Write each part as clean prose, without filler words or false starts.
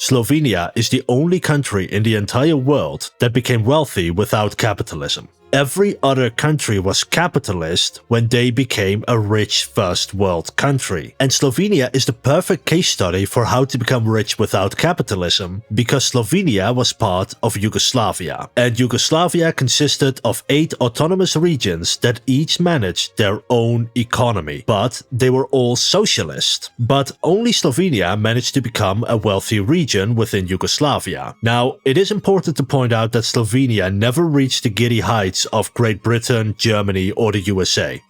Slovenia is the only country in the entire world that became wealthy without capitalism. Every other country was capitalist when they became a rich first world country. And Slovenia is the perfect case study for how to become rich without capitalism, because Slovenia was part of Yugoslavia. And Yugoslavia consisted of 8 autonomous regions that each managed their own economy. But they were all socialist. But only Slovenia managed to become a wealthy region within Yugoslavia. Now, it is important to point out that Slovenia never reached the giddy heights of Great Britain, Germany, or the USA.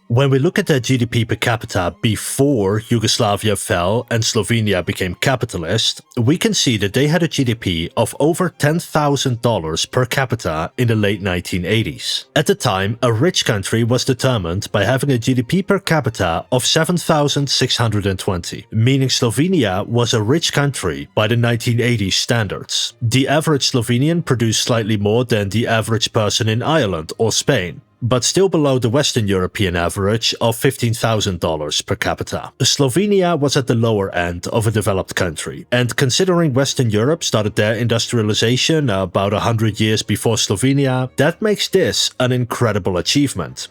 When we look at their GDP per capita before Yugoslavia fell and Slovenia became capitalist, we can see that they had a GDP of over $10,000 per capita in the late 1980s. At the time, a rich country was determined by having a GDP per capita of 7,620, meaning Slovenia was a rich country by the 1980s standards. The average Slovenian produced slightly more than the average person in Ireland or Spain, but still below the Western European average of $15,000 per capita. Slovenia was at the lower end of a developed country, and considering Western Europe started their industrialization about 100 years before Slovenia, that makes this an incredible achievement.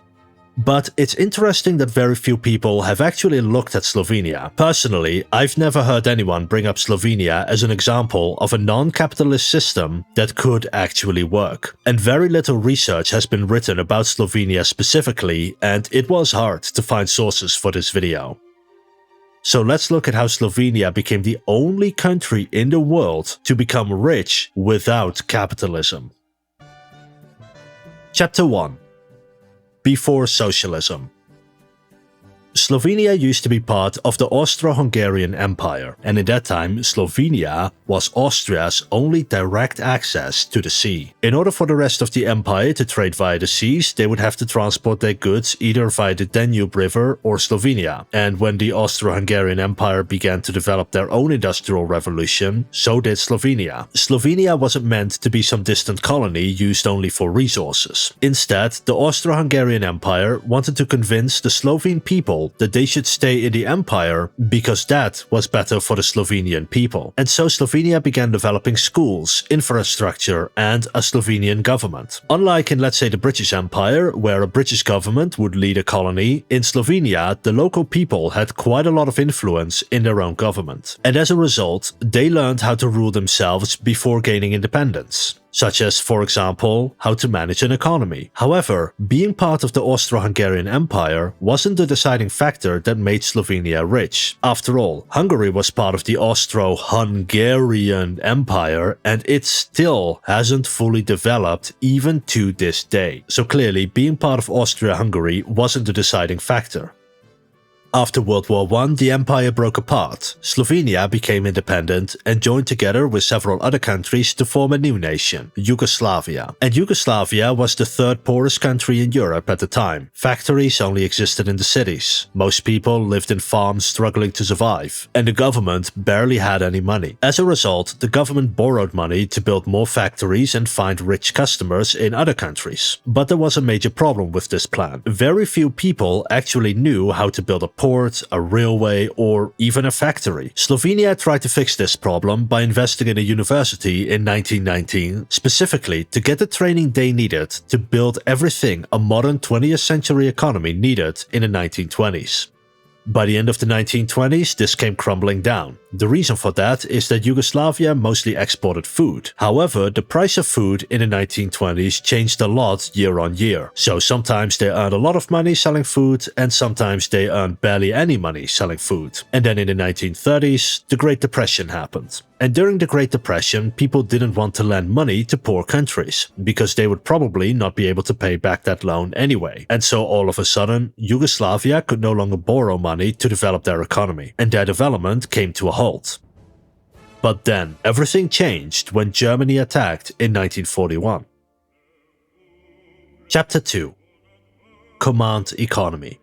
But it's interesting that very few people have actually looked at Slovenia. Personally, I've never heard anyone bring up Slovenia as an example of a non-capitalist system that could actually work. And very little research has been written about Slovenia specifically, and it was hard to find sources for this video. So let's look at how Slovenia became the only country in the world to become rich without capitalism. Chapter 1. Before socialism. Slovenia used to be part of the Austro-Hungarian Empire, and in that time, Slovenia was Austria's only direct access to the sea. In order for the rest of the empire to trade via the seas, they would have to transport their goods either via the Danube River or Slovenia. And when the Austro-Hungarian Empire began to develop their own industrial revolution, so did Slovenia. Slovenia wasn't meant to be some distant colony used only for resources. Instead, the Austro-Hungarian Empire wanted to convince the Slovene people that they should stay in the empire because that was better for the Slovenian people. And so Slovenia began developing schools, infrastructure, and a Slovenian government. Unlike in, let's say, the British Empire, where a British government would lead a colony, in Slovenia the local people had quite a lot of influence in their own government. And as a result, they learned how to rule themselves before gaining independence, such as, for example, how to manage an economy. However, being part of the Austro-Hungarian Empire wasn't the deciding factor that made Slovenia rich. After all, Hungary was part of the Austro-Hungarian Empire, and it still hasn't fully developed even to this day. So clearly, being part of Austria-Hungary wasn't the deciding factor. After World War I, the empire broke apart. Slovenia became independent and joined together with several other countries to form a new nation, Yugoslavia. And Yugoslavia was the third poorest country in Europe at the time. Factories only existed in the cities. Most people lived in farms struggling to survive, and the government barely had any money. As a result, the government borrowed money to build more factories and find rich customers in other countries. But there was a major problem with this plan. Very few people actually knew how to build a port, a railway, or even a factory. Slovenia tried to fix this problem by investing in a university in 1919, specifically to get the training they needed to build everything a modern 20th century economy needed in the 1920s. By the end of the 1920s, this came crumbling down. The reason for that is that Yugoslavia mostly exported food. However, the price of food in the 1920s changed a lot year on year. So sometimes they earned a lot of money selling food, and sometimes they earned barely any money selling food. And then in the 1930s, the Great Depression happened. And during the Great Depression, people didn't want to lend money to poor countries, because they would probably not be able to pay back that loan anyway. And so all of a sudden, Yugoslavia could no longer borrow money to develop their economy, and their development came to a halt. But then, everything changed when Germany attacked in 1941. Chapter 2. Command Economy.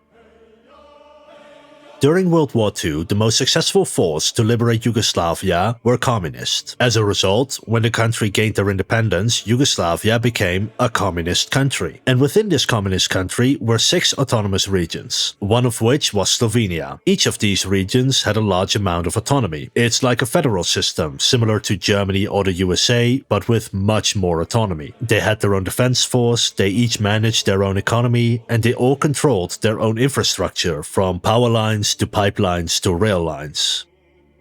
During World War II, the most successful force to liberate Yugoslavia were communists. As a result, when the country gained their independence, Yugoslavia became a communist country. And within this communist country were 6 autonomous regions, one of which was Slovenia. Each of these regions had a large amount of autonomy. It's like a federal system, similar to Germany or the USA, but with much more autonomy. They had their own defense force, they each managed their own economy, and they all controlled their own infrastructure, from power lines to pipelines to rail lines.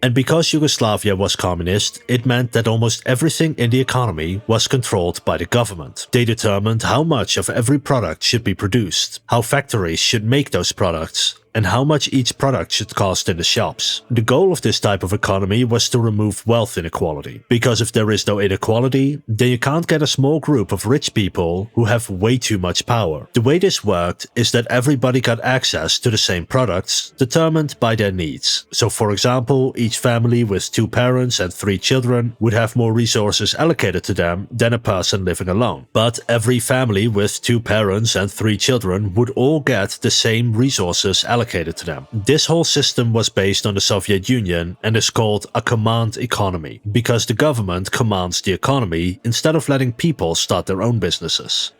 And because Yugoslavia was communist, it meant that almost everything in the economy was controlled by the government. They determined how much of every product should be produced, how factories should make those products, and how much each product should cost in the shops. The goal of this type of economy was to remove wealth inequality, because if there is no inequality, then you can't get a small group of rich people who have way too much power. The way this worked is that everybody got access to the same products, determined by their needs. So for example, each family with 2 parents and 3 children would have more resources allocated to them than a person living alone. But every family with 2 parents and 3 children would all get the same resources allocated to them. This whole system was based on the Soviet Union and is called a command economy, because the government commands the economy instead of letting people start their own businesses.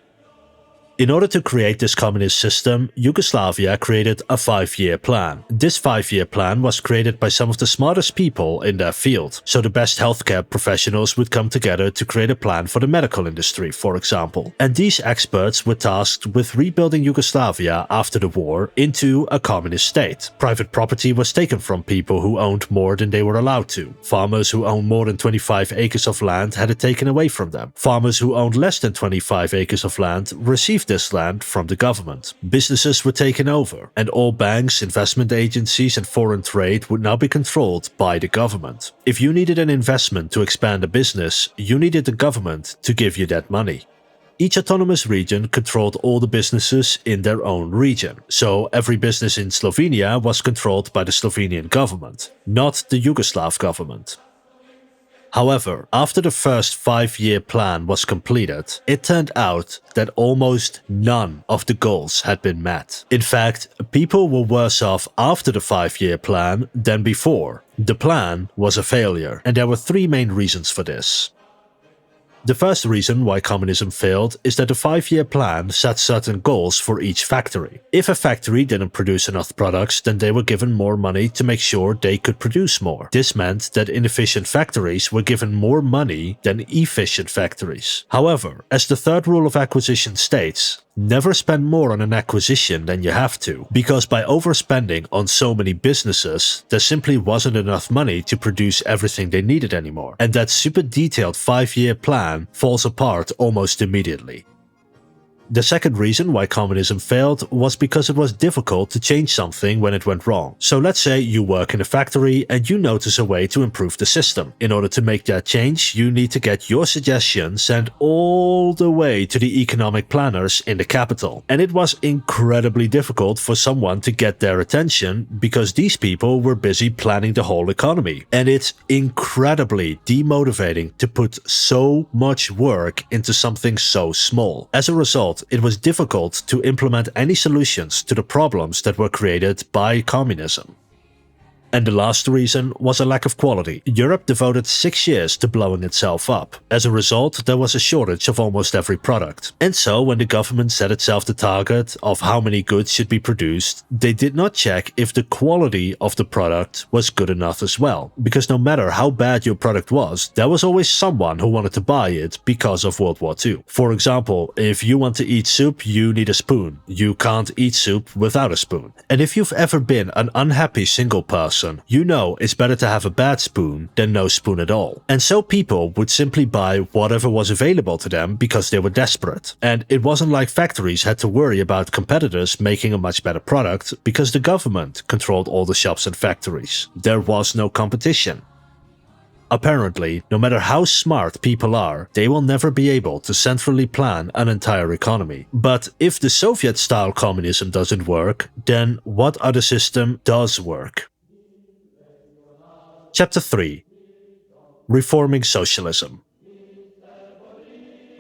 In order to create this communist system, Yugoslavia created a 5-year plan. This 5-year plan was created by some of the smartest people in their field. So the best healthcare professionals would come together to create a plan for the medical industry, for example. And these experts were tasked with rebuilding Yugoslavia after the war into a communist state. Private property was taken from people who owned more than they were allowed to. Farmers who owned more than 25 acres of land had it taken away from them. Farmers who owned less than 25 acres of land received this land from the government. Businesses were taken over, and all banks, investment agencies and foreign trade would now be controlled by the government. If you needed an investment to expand a business, you needed the government to give you that money. Each autonomous region controlled all the businesses in their own region, so every business in Slovenia was controlled by the Slovenian government, not the Yugoslav government. However, after the first 5-year plan was completed, it turned out that almost none of the goals had been met. In fact, people were worse off after the 5-year plan than before. The plan was a failure, and there were 3 main reasons for this. The first reason why communism failed is that the 5-year plan set certain goals for each factory. If a factory didn't produce enough products, then they were given more money to make sure they could produce more. This meant that inefficient factories were given more money than efficient factories. However, as the third rule of acquisition states, never spend more on an acquisition than you have to, because by overspending on so many businesses, there simply wasn't enough money to produce everything they needed anymore. And that super detailed 5-year plan falls apart almost immediately. The second reason why communism failed was because it was difficult to change something when it went wrong. So let's say you work in a factory and you notice a way to improve the system. In order to make that change, you need to get your suggestions sent all the way to the economic planners in the capital. And it was incredibly difficult for someone to get their attention because these people were busy planning the whole economy. And it's incredibly demotivating to put so much work into something so small. As a result, it was difficult to implement any solutions to the problems that were created by communism. And the last reason was a lack of quality. Europe devoted 6 years to blowing itself up. As a result, there was a shortage of almost every product. And so, when the government set itself the target of how many goods should be produced, they did not check if the quality of the product was good enough as well. Because no matter how bad your product was, there was always someone who wanted to buy it because of World War II. For example, if you want to eat soup, you need a spoon. You can't eat soup without a spoon. And if you've ever been an unhappy single person, you know it's better to have a bad spoon than no spoon at all. And so people would simply buy whatever was available to them because they were desperate. And it wasn't like factories had to worry about competitors making a much better product because the government controlled all the shops and factories. There was no competition. Apparently, no matter how smart people are, they will never be able to centrally plan an entire economy. But if the Soviet-style communism doesn't work, then what other system does work? Chapter 3. Reforming Socialism.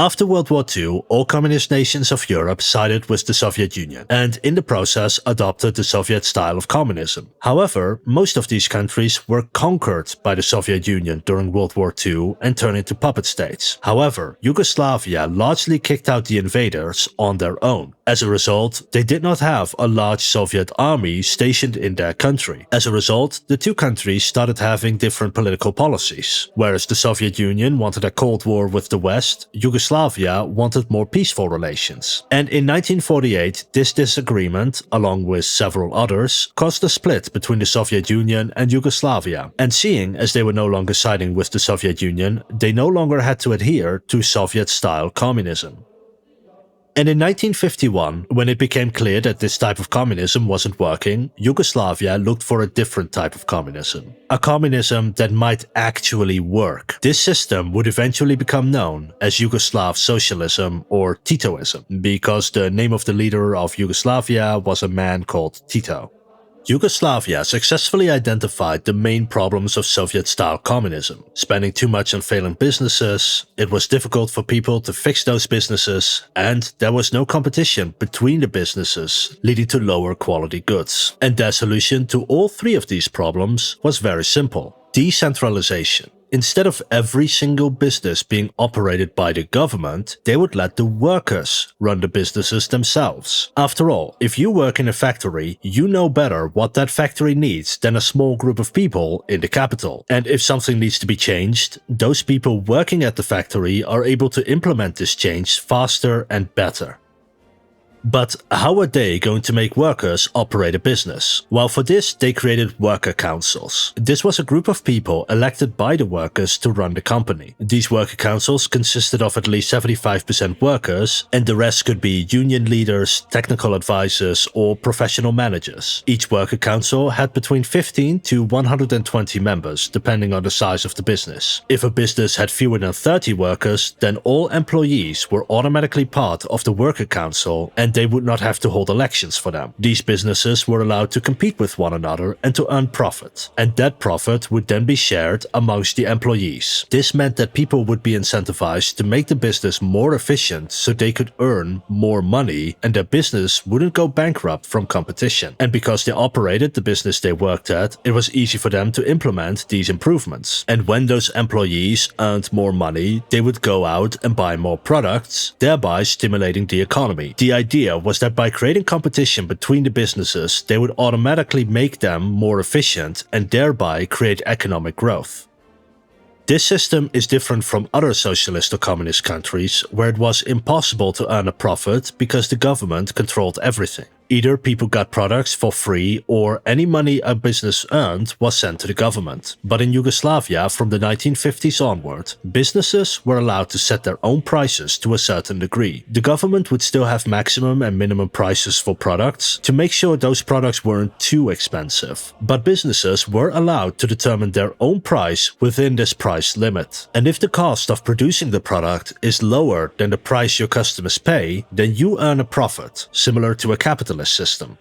After World War II, all communist nations of Europe sided with the Soviet Union and in the process adopted the Soviet style of communism. However, most of these countries were conquered by the Soviet Union during World War II and turned into puppet states. However, Yugoslavia largely kicked out the invaders on their own. As a result, they did not have a large Soviet army stationed in their country. As a result, the two countries started having different political policies. Whereas the Soviet Union wanted a Cold War with the West, Yugoslavia wanted more peaceful relations. And in 1948, this disagreement, along with several others, caused a split between the Soviet Union and Yugoslavia. And seeing as they were no longer siding with the Soviet Union, they no longer had to adhere to Soviet-style communism. And in 1951, when it became clear that this type of communism wasn't working, Yugoslavia looked for a different type of communism. A communism that might actually work. This system would eventually become known as Yugoslav Socialism or Titoism, because the name of the leader of Yugoslavia was a man called Tito. Yugoslavia successfully identified the main problems of Soviet-style communism. Spending too much on failing businesses, it was difficult for people to fix those businesses, and there was no competition between the businesses, leading to lower quality goods. And their solution to all three of these problems was very simple: decentralization. Instead of every single business being operated by the government, they would let the workers run the businesses themselves. After all, if you work in a factory, you know better what that factory needs than a small group of people in the capital. And if something needs to be changed, those people working at the factory are able to implement this change faster and better. But how are they going to make workers operate a business? Well, for this, they created worker councils. This was a group of people elected by the workers to run the company. These worker councils consisted of at least 75% workers, and the rest could be union leaders, technical advisors, or professional managers. Each worker council had between 15 to 120 members, depending on the size of the business. If a business had fewer than 30 workers, then all employees were automatically part of the worker council, and they would not have to hold elections for them. These businesses were allowed to compete with one another and to earn profit, and that profit would then be shared amongst the employees. This meant that people would be incentivized to make the business more efficient so they could earn more money and their business wouldn't go bankrupt from competition. And because they operated the business they worked at, it was easy for them to implement these improvements. And when those employees earned more money, they would go out and buy more products, thereby stimulating the economy. The idea was that by creating competition between the businesses, they would automatically make them more efficient and thereby create economic growth. This system is different from other socialist or communist countries where it was impossible to earn a profit because the government controlled everything. Either people got products for free or any money a business earned was sent to the government. But in Yugoslavia from the 1950s onward, businesses were allowed to set their own prices to a certain degree. The government would still have maximum and minimum prices for products to make sure those products weren't too expensive. But businesses were allowed to determine their own price within this price limit. And if the cost of producing the product is lower than the price your customers pay, then you earn a profit, similar to a capitalist system.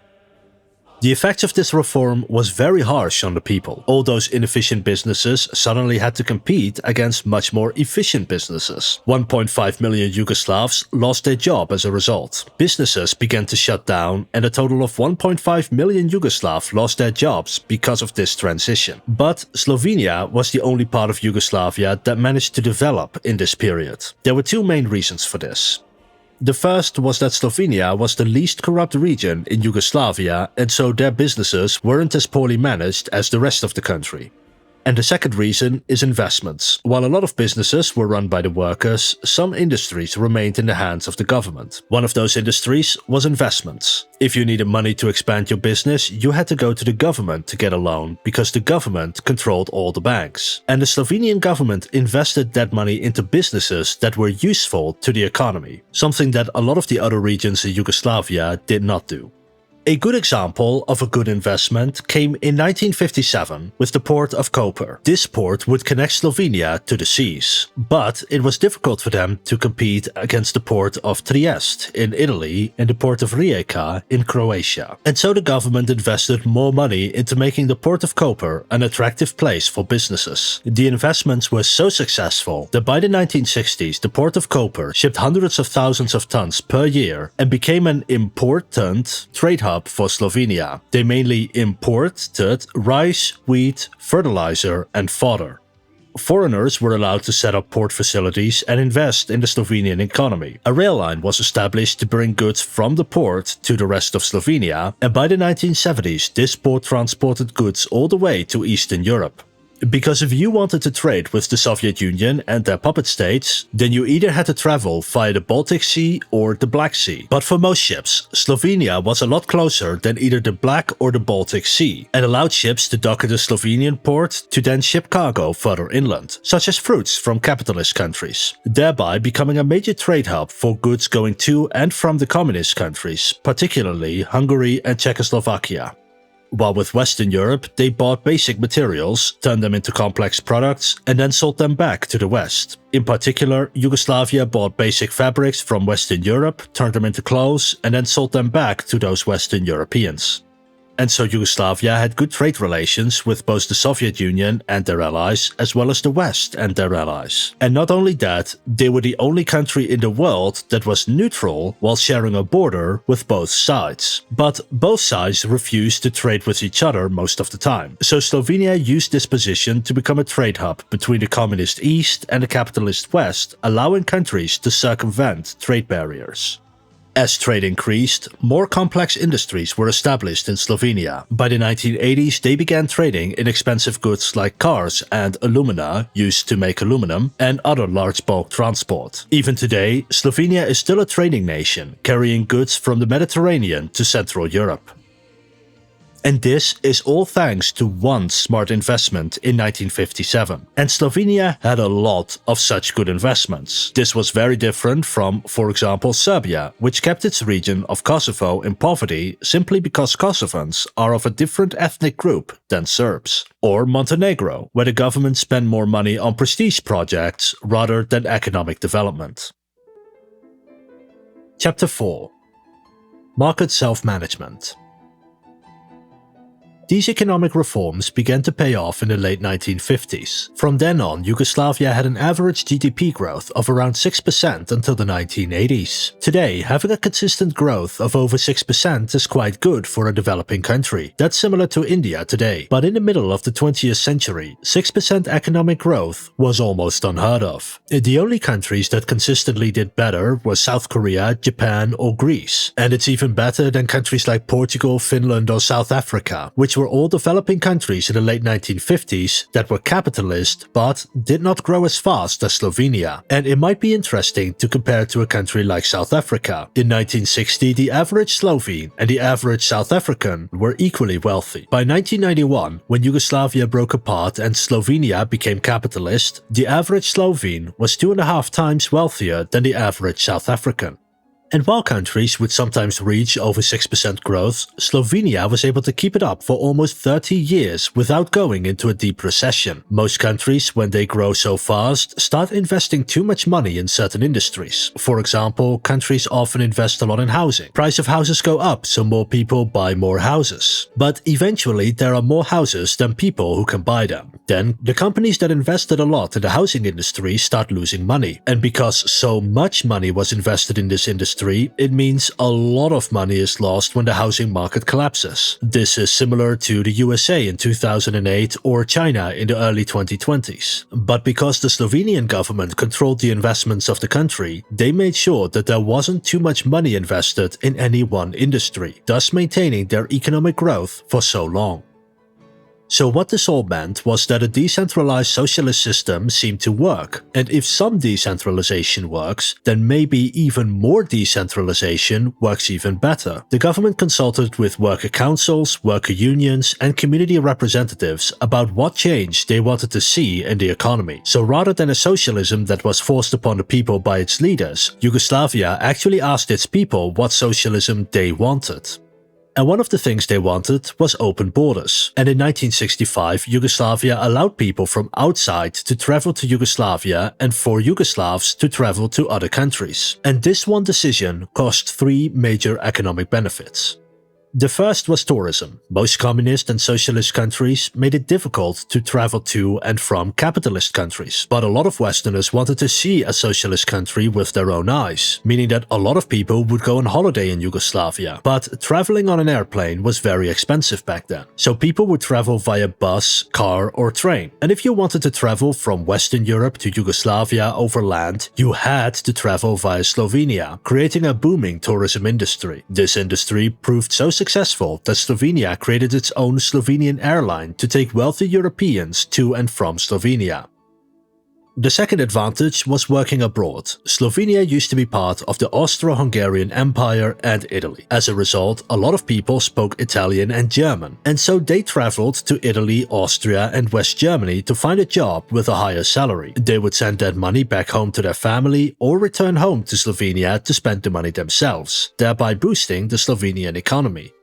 The effects of this reform was very harsh on the people. All those inefficient businesses suddenly had to compete against much more efficient businesses. 1.5 million Yugoslavs lost their job as a result. Businesses began to shut down, and a total of 1.5 million Yugoslavs lost their jobs because of this transition. But Slovenia was the only part of Yugoslavia that managed to develop in this period. There were two main reasons for this. The first was that Slovenia was the least corrupt region in Yugoslavia, and so their businesses weren't as poorly managed as the rest of the country. And the second reason is investments. While a lot of businesses were run by the workers, some industries remained in the hands of the government. One of those industries was investments. If you needed money to expand your business, you had to go to the government to get a loan, because the government controlled all the banks. And the Slovenian government invested that money into businesses that were useful to the economy, something that a lot of the other regions in Yugoslavia did not do. A good example of a good investment came in 1957 with the port of Koper. This port would connect Slovenia to the seas, but it was difficult for them to compete against the port of Trieste in Italy and the port of Rijeka in Croatia. And so the government invested more money into making the port of Koper an attractive place for businesses. The investments were so successful that by the 1960s the port of Koper shipped hundreds of thousands of tons per year and became an important trade hub for Slovenia. They mainly imported rice, wheat, fertilizer and fodder. Foreigners were allowed to set up port facilities and invest in the Slovenian economy. A rail line was established to bring goods from the port to the rest of Slovenia, and by the 1970s this port transported goods all the way to Eastern Europe. Because if you wanted to trade with the Soviet Union and their puppet states, then you either had to travel via the Baltic Sea or the Black Sea. But for most ships, Slovenia was a lot closer than either the Black or the Baltic Sea, and allowed ships to dock at the Slovenian port to then ship cargo further inland, such as fruits from capitalist countries, thereby becoming a major trade hub for goods going to and from the communist countries, particularly Hungary and Czechoslovakia. While with Western Europe, they bought basic materials, turned them into complex products, and then sold them back to the West. In particular, Yugoslavia bought basic fabrics from Western Europe, turned them into clothes, and then sold them back to those Western Europeans. And so Yugoslavia had good trade relations with both the Soviet Union and their allies, as well as the West and their allies. And not only that, they were the only country in the world that was neutral while sharing a border with both sides. But both sides refused to trade with each other most of the time. So Slovenia used this position to become a trade hub between the communist East and the capitalist West, allowing countries to circumvent trade barriers. As trade increased, more complex industries were established in Slovenia. By the 1980s, they began trading in expensive goods like cars and alumina, used to make aluminum, and other large bulk transport. Even today, Slovenia is still a trading nation, carrying goods from the Mediterranean to Central Europe. And this is all thanks to one smart investment in 1957. And Slovenia had a lot of such good investments. This was very different from, for example, Serbia, which kept its region of Kosovo in poverty simply because Kosovans are of a different ethnic group than Serbs. Or Montenegro, where the government spent more money on prestige projects rather than economic development. Chapter 4. Market Self-Management. These economic reforms began to pay off in the late 1950s. From then on, Yugoslavia had an average GDP growth of around 6% until the 1980s. Today, having a consistent growth of over 6% is quite good for a developing country. That's similar to India today. But in the middle of the 20th century, 6% economic growth was almost unheard of. The only countries that consistently did better were South Korea, Japan, or Greece. And it's even better than countries like Portugal, Finland, or South Africa, which were all developing countries in the late 1950s that were capitalist but did not grow as fast as Slovenia. And it might be interesting to compare to a country like South Africa. In 1960, the average Slovene and the average South African were equally wealthy. By 1991, when Yugoslavia broke apart and Slovenia became capitalist, the average Slovene was 2.5 times wealthier than the average South African. And while countries would sometimes reach over 6% growth, Slovenia was able to keep it up for almost 30 years without going into a deep recession. Most countries, when they grow so fast, start investing too much money in certain industries. For example, countries often invest a lot in housing. Price of houses go up, so more people buy more houses. But eventually, there are more houses than people who can buy them. Then, the companies that invested a lot in the housing industry start losing money. And because so much money was invested in this industry, it means a lot of money is lost when the housing market collapses. This is similar to the USA in 2008 or China in the early 2020s. But because the Slovenian government controlled the investments of the country, they made sure that there wasn't too much money invested in any one industry, thus maintaining their economic growth for so long. So what this all meant was that a decentralized socialist system seemed to work, and if some decentralization works, then maybe even more decentralization works even better. The government consulted with worker councils, worker unions, and community representatives about what change they wanted to see in the economy. So rather than a socialism that was forced upon the people by its leaders, Yugoslavia actually asked its people what socialism they wanted. And one of the things they wanted was open borders. And in 1965, Yugoslavia allowed people from outside to travel to Yugoslavia and for Yugoslavs to travel to other countries. And this one decision caused three major economic benefits. The first was tourism. Most communist and socialist countries made it difficult to travel to and from capitalist countries, but a lot of Westerners wanted to see a socialist country with their own eyes, meaning that a lot of people would go on holiday in Yugoslavia. But traveling on an airplane was very expensive back then, so people would travel via bus, car or train. And if you wanted to travel from Western Europe to Yugoslavia over land, you had to travel via Slovenia, creating a booming tourism industry. This industry proved so successful that Slovenia created its own Slovenian airline to take wealthy Europeans to and from Slovenia. The second advantage was working abroad. Slovenia used to be part of the Austro-Hungarian Empire and Italy. As a result, a lot of people spoke Italian and German, and so they traveled to Italy, Austria and West Germany to find a job with a higher salary. They would send that money back home to their family or return home to Slovenia to spend the money themselves, thereby boosting the Slovenian economy.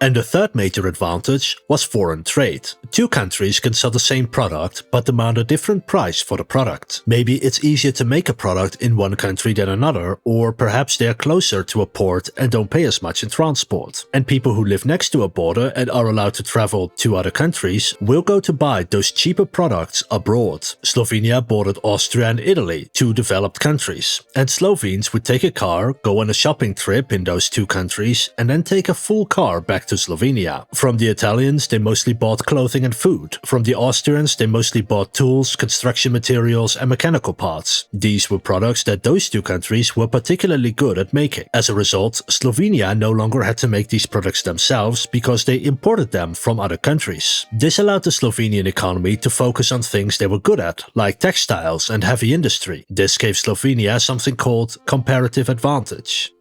And the third major advantage was foreign trade. Two countries can sell the same product but demand a different price for the product. Maybe it's easier to make a product in one country than another, or perhaps they are closer to a port and don't pay as much in transport. And people who live next to a border and are allowed to travel to other countries will go to buy those cheaper products abroad. Slovenia bordered Austria and Italy, two developed countries, and Slovenes would take a car, go on a shopping trip in those two countries, and then take a full car back to Slovenia. From the Italians, they mostly bought clothing and food. From the Austrians, they mostly bought tools, construction materials and mechanical parts. These were products that those two countries were particularly good at making. As a result, Slovenia no longer had to make these products themselves because they imported them from other countries. This allowed the Slovenian economy to focus on things they were good at, like textiles and heavy industry. This gave Slovenia something called comparative advantage.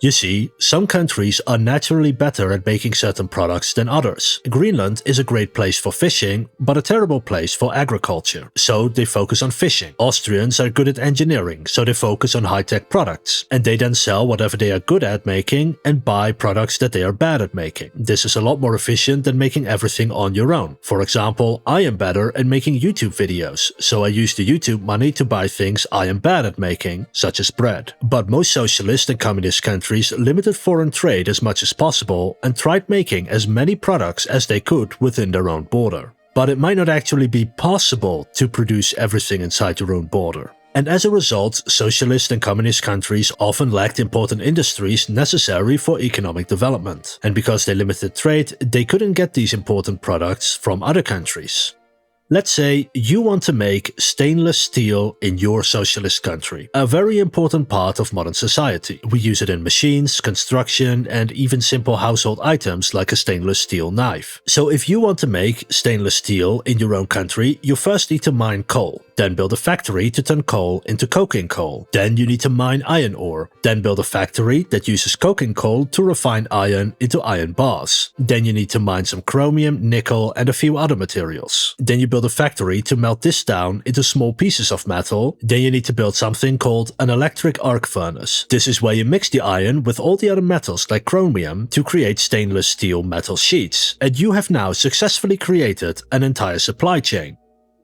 You see, some countries are naturally better at making certain products than others. Greenland is a great place for fishing, but a terrible place for agriculture, so they focus on fishing. Austrians are good at engineering, so they focus on high-tech products, and they then sell whatever they are good at making and buy products that they are bad at making. This is a lot more efficient than making everything on your own. For example, I am better at making YouTube videos, so I use the YouTube money to buy things I am bad at making, such as bread. But most socialist and communist countries limited foreign trade as much as possible and tried making as many products as they could within their own border. But it might not actually be possible to produce everything inside your own border. And as a result, socialist and communist countries often lacked important industries necessary for economic development. And because they limited trade, they couldn't get these important products from other countries. Let's say you want to make stainless steel in your socialist country, a very important part of modern society. We use it in machines, construction, and even simple household items like a stainless steel knife. So if you want to make stainless steel in your own country, you first need to mine coal, then build a factory to turn coal into coking coal. Then you need to mine iron ore, then build a factory that uses coking coal to refine iron into iron bars. Then you need to mine some chromium, nickel, and a few other materials. Then you build a factory to melt this down into small pieces of metal. Then you need to build something called an electric arc furnace. This is where you mix the iron with all the other metals like chromium to create stainless steel metal sheets. And you have now successfully created an entire supply chain.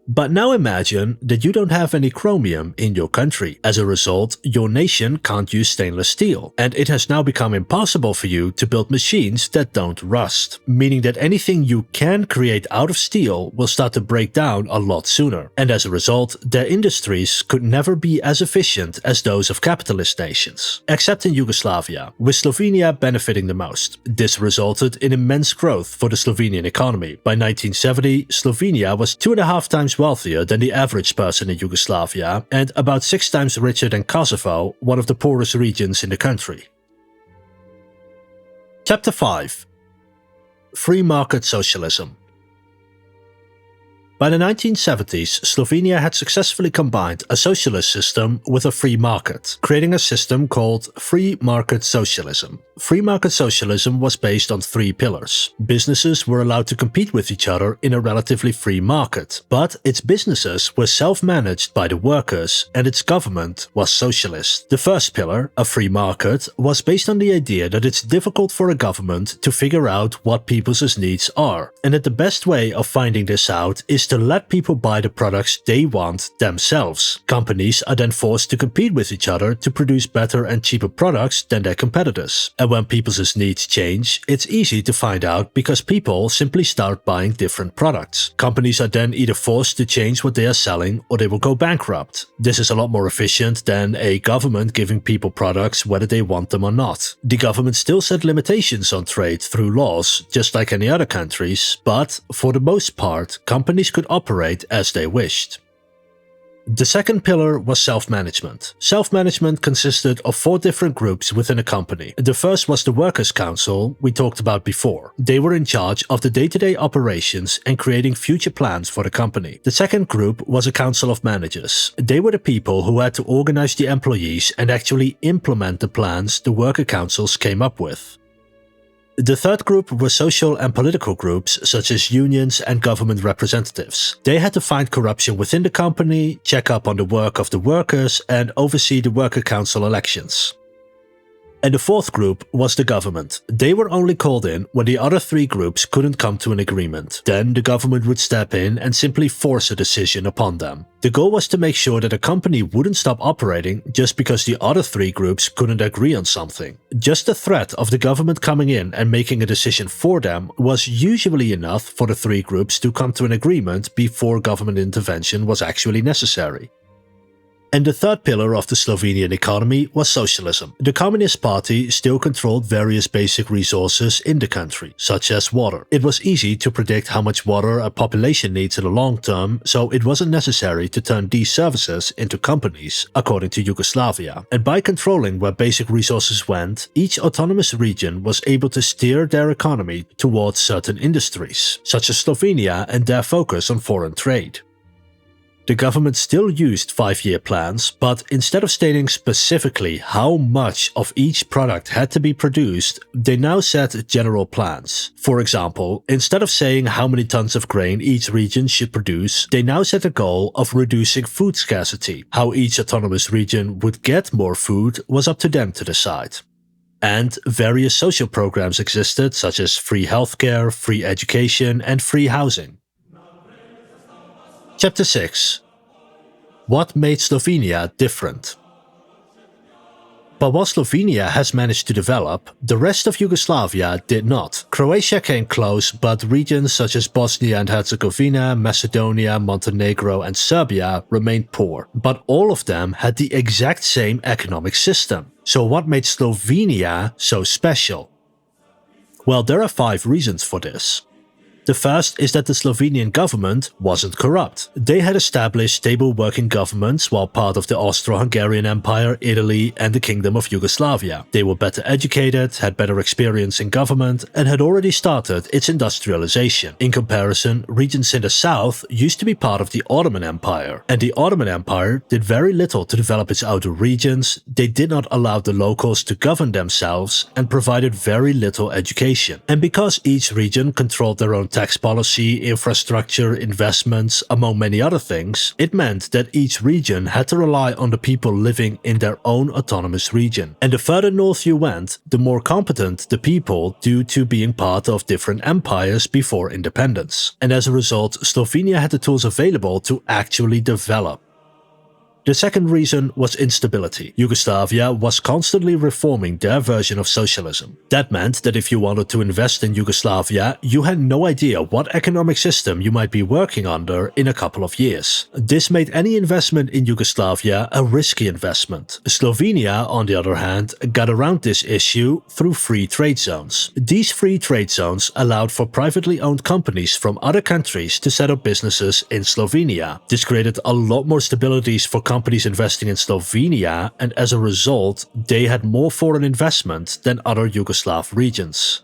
But now imagine that you don't have any chromium in your country. As a result, your nation can't use stainless steel, and it has now become impossible for you to build machines that don't rust, meaning that anything you can create out of steel will start to break down a lot sooner. And as a result, their industries could never be as efficient as those of capitalist nations, except in Yugoslavia, with Slovenia benefiting the most. This resulted in immense growth for the Slovenian economy. By 1970, Slovenia was 2.5 times wealthier than the average person in Yugoslavia and about 6 times richer than Kosovo, one of the poorest regions in the country. Chapter 5. Free Market Socialism. By the 1970s, Slovenia had successfully combined a socialist system with a free market, creating a system called free market socialism. free market socialism was based on three pillars. Businesses were allowed to compete with each other in a relatively free market, but its businesses were self-managed by the workers and its government was socialist. The first pillar, a free market, was based on the idea that it's difficult for a government to figure out what people's needs are, and that the best way of finding this out is to let people buy the products they want themselves. Companies are then forced to compete with each other to produce better and cheaper products than their competitors. And when people's needs change, it's easy to find out because people simply start buying different products. Companies are then either forced to change what they are selling or they will go bankrupt. This is a lot more efficient than a government giving people products whether they want them or not. The government still set limitations on trade through laws, just like any other countries, but for the most part, companies could operate as they wished. The second pillar was self-management. Self-management consisted of 4 different groups within a company. The first was the Workers' Council we talked about before. They were in charge of the day-to-day operations and creating future plans for the company. The second group was a Council of Managers. They were the people who had to organize the employees and actually implement the plans the worker councils came up with. The third group were social and political groups such as unions and government representatives. They had to find corruption within the company, check up on the work of the workers, and oversee the worker council elections. And the fourth group was the government. They were only called in when the other 3 groups couldn't come to an agreement. Then the government would step in and simply force a decision upon them. The goal was to make sure that a company wouldn't stop operating just because the other 3 groups couldn't agree on something. Just the threat of the government coming in and making a decision for them was usually enough for the 3 groups to come to an agreement before government intervention was actually necessary. And the third pillar of the Slovenian economy was socialism. The Communist Party still controlled various basic resources in the country, such as water. It was easy to predict how much water a population needs in the long term, so it wasn't necessary to turn these services into companies, according to Yugoslavia. And by controlling where basic resources went, each autonomous region was able to steer their economy towards certain industries, such as Slovenia and their focus on foreign trade. The government still used 5-year plans, but instead of stating specifically how much of each product had to be produced, they now set general plans. For example, instead of saying how many tons of grain each region should produce, they now set a goal of reducing food scarcity. How each autonomous region would get more food was up to them to decide. And various social programs existed, such as free healthcare, free education, and free housing. Chapter 6. What made Slovenia different? But while Slovenia has managed to develop, the rest of Yugoslavia did not. Croatia came close, but regions such as Bosnia and Herzegovina, Macedonia, Montenegro, and Serbia remained poor. But all of them had the exact same economic system. So what made Slovenia so special? Well, there are 5 reasons for this. The first is that the Slovenian government wasn't corrupt. They had established stable working governments while part of the Austro-Hungarian Empire, Italy, and the Kingdom of Yugoslavia. They were better educated, had better experience in government, and had already started its industrialization. In comparison, regions in the south used to be part of the Ottoman Empire, and the Ottoman Empire did very little to develop its outer regions. They did not allow the locals to govern themselves and provided very little education. And because each region controlled their own tax policy, infrastructure, investments, among many other things, it meant that each region had to rely on the people living in their own autonomous region. And the further north you went, the more competent the people due to being part of different empires before independence. And as a result, Slovenia had the tools available to actually develop. The second reason was instability. Yugoslavia was constantly reforming their version of socialism. That meant that if you wanted to invest in Yugoslavia, you had no idea what economic system you might be working under in a couple of years. This made any investment in Yugoslavia a risky investment. Slovenia, on the other hand, got around this issue through free trade zones. These free trade zones allowed for privately owned companies from other countries to set up businesses in Slovenia. This created a lot more stabilities for companies investing in Slovenia, and as a result, they had more foreign investment than other Yugoslav regions.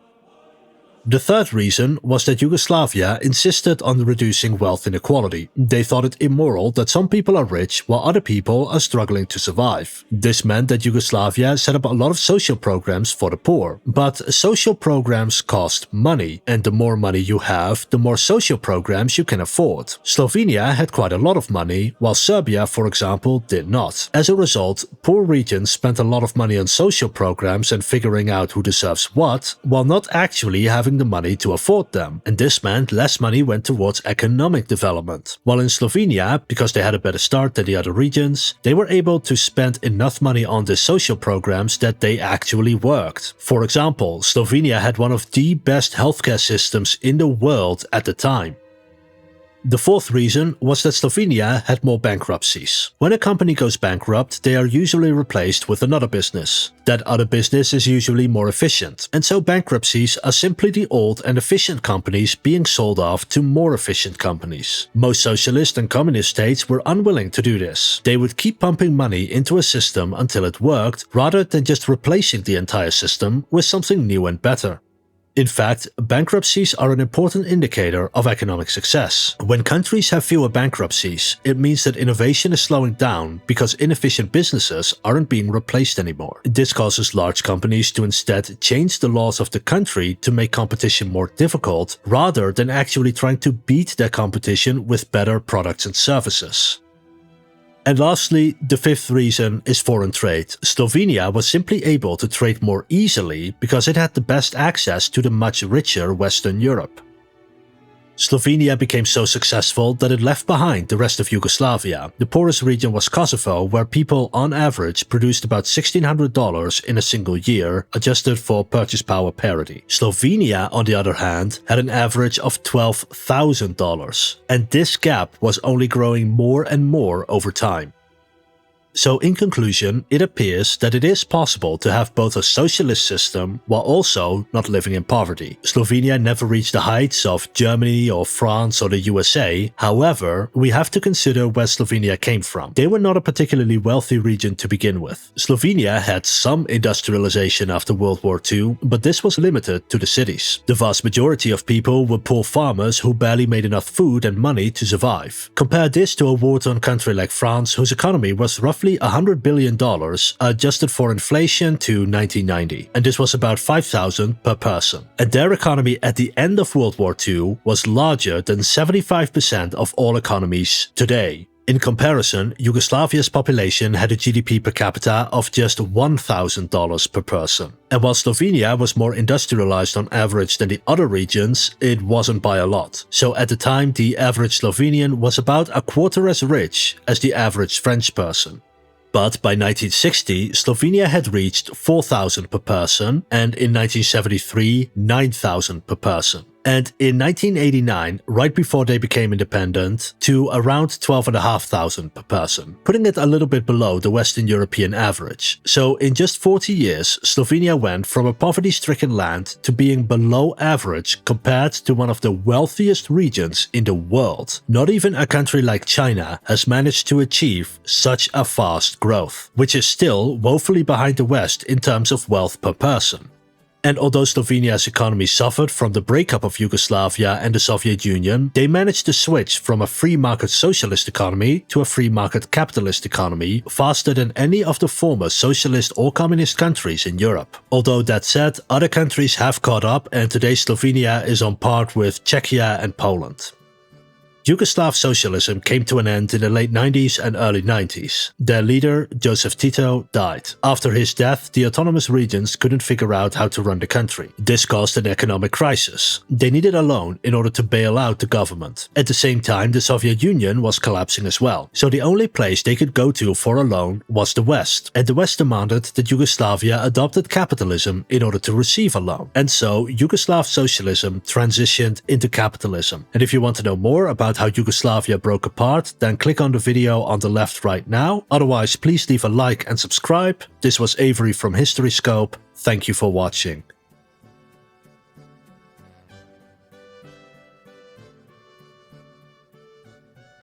The third reason was that Yugoslavia insisted on reducing wealth inequality. They thought it immoral that some people are rich while other people are struggling to survive. This meant that Yugoslavia set up a lot of social programs for the poor. But social programs cost money, and the more money you have, the more social programs you can afford. Slovenia had quite a lot of money, while Serbia, for example, did not. As a result, poor regions spent a lot of money on social programs and figuring out who deserves what, while not actually having the money to afford them, and this meant less money went towards economic development. While in Slovenia, because they had a better start than the other regions, they were able to spend enough money on the social programs that they actually worked. For example, Slovenia had one of the best healthcare systems in the world at the time. The fourth reason was that Slovenia had more bankruptcies. When a company goes bankrupt, they are usually replaced with another business. That other business is usually more efficient, and so bankruptcies are simply the old and efficient companies being sold off to more efficient companies. Most socialist and communist states were unwilling to do this. They would keep pumping money into a system until it worked, rather than just replacing the entire system with something new and better. In fact, bankruptcies are an important indicator of economic success. When countries have fewer bankruptcies, it means that innovation is slowing down because inefficient businesses aren't being replaced anymore. This causes large companies to instead change the laws of the country to make competition more difficult, rather than actually trying to beat their competition with better products and services. And lastly, the fifth reason is foreign trade. Slovenia was simply able to trade more easily because it had the best access to the much richer Western Europe. Slovenia became so successful that it left behind the rest of Yugoslavia. The poorest region was Kosovo, where people on average produced about $1,600 in a single year, adjusted for purchase power parity. Slovenia, on the other hand, had an average of $12,000, and this gap was only growing more and more over time. So in conclusion, it appears that it is possible to have both a socialist system while also not living in poverty. Slovenia never reached the heights of Germany or France or the USA. However, we have to consider where Slovenia came from. They were not a particularly wealthy region to begin with. Slovenia had some industrialization after World War II, but this was limited to the cities. The vast majority of people were poor farmers who barely made enough food and money to survive. Compare this to a war-torn country like France, whose economy was roughly $100 billion, adjusted for inflation to 1990, and this was about $5,000 per person. And their economy at the end of World War II was larger than 75% of all economies today. In comparison, Yugoslavia's population had a GDP per capita of just $1,000 per person. And while Slovenia was more industrialized on average than the other regions, it wasn't by a lot. So at the time, the average Slovenian was about a quarter as rich as the average French person. But by 1960, Slovenia had reached $4,000 per person, and in 1973, $9,000 per person. And in 1989, right before they became independent, to around $12,500 per person, putting it a little bit below the Western European average. So in just 40 years, Slovenia went from a poverty-stricken land to being below average compared to one of the wealthiest regions in the world. Not even a country like China has managed to achieve such a fast growth, which is still woefully behind the West in terms of wealth per person. And although Slovenia's economy suffered from the breakup of Yugoslavia and the Soviet Union, they managed to switch from a free market socialist economy to a free market capitalist economy faster than any of the former socialist or communist countries in Europe. Although that said, other countries have caught up, and today Slovenia is on par with Czechia and Poland. Yugoslav socialism came to an end in the late 90s and early 90s. Their leader, Joseph Tito, died. After his death, the autonomous regions couldn't figure out how to run the country. This caused an economic crisis. They needed a loan in order to bail out the government. At the same time, the Soviet Union was collapsing as well. So the only place they could go to for a loan was the West. And the West demanded that Yugoslavia adopted capitalism in order to receive a loan. And so Yugoslav socialism transitioned into capitalism. And if you want to know more about how Yugoslavia broke apart, then click on the video on the left right now. Otherwise, please leave a like and subscribe. This was Avery from HistoryScope. Thank you for watching.